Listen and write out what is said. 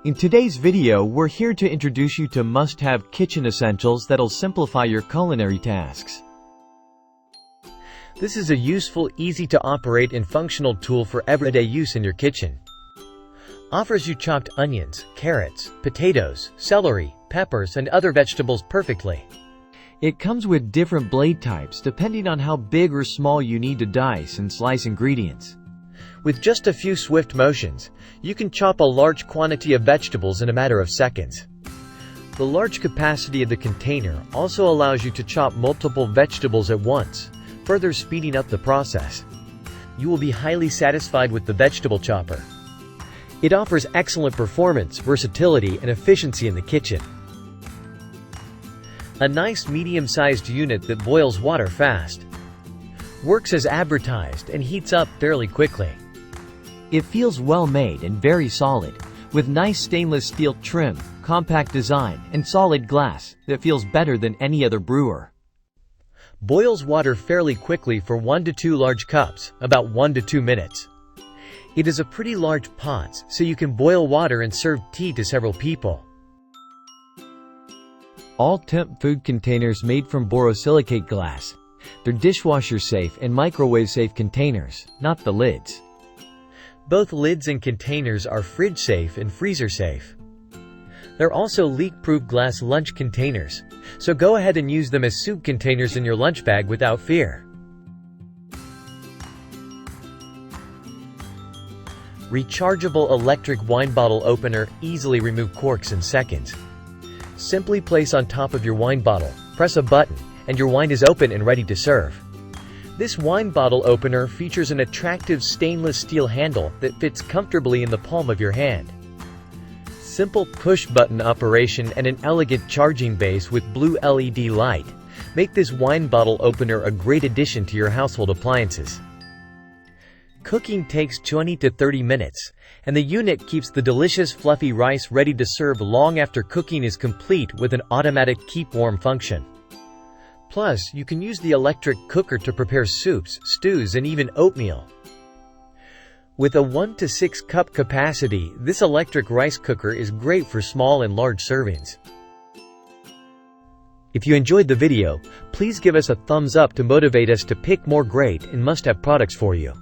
In today's video, we're here to introduce you to must-have kitchen essentials that'll simplify your culinary tasks. This is a useful, easy-to-operate and functional tool for everyday use in your kitchen. Offers you chopped onions, carrots, potatoes, celery, peppers, and other vegetables perfectly. It comes with different blade types depending on how big or small you need to dice and slice ingredients. With just a few swift motions, you can chop a large quantity of vegetables in a matter of seconds. The large capacity of the container also allows you to chop multiple vegetables at once, further speeding up the process. You will be highly satisfied with the vegetable chopper. It offers excellent performance, versatility, and efficiency in the kitchen. A nice medium-sized unit that boils water fast. Works as advertised and heats up fairly quickly. It feels well made and very solid, with nice stainless steel trim, compact design, and solid glass that feels better than any other brewer. Boils water fairly quickly for 1 to 2 large cups, about 1 to 2 minutes. It is a pretty large pot, so you can boil water and serve tea to several people. All temp food containers made from borosilicate glass. They're dishwasher safe and microwave safe containers, not the lids. Both lids and containers are fridge safe and freezer safe. They're also leak-proof glass lunch containers, so go ahead and use them as soup containers in your lunch bag without fear. Rechargeable electric wine bottle opener, easily remove corks in seconds. Simply place on top of your wine bottle, press a button, and your wine is open and ready to serve. This wine bottle opener features an attractive stainless steel handle that fits comfortably in the palm of your hand. Simple push-button operation and an elegant charging base with blue LED light make this wine bottle opener a great addition to your household appliances. Cooking takes 20 to 30 minutes, and the unit keeps the delicious fluffy rice ready to serve long after cooking is complete with an automatic keep warm function. Plus, you can use the electric cooker to prepare soups, stews, and even oatmeal. With a 1 to 6 cup capacity, this electric rice cooker is great for small and large servings. If you enjoyed the video, please give us a thumbs up to motivate us to pick more great and must-have products for you.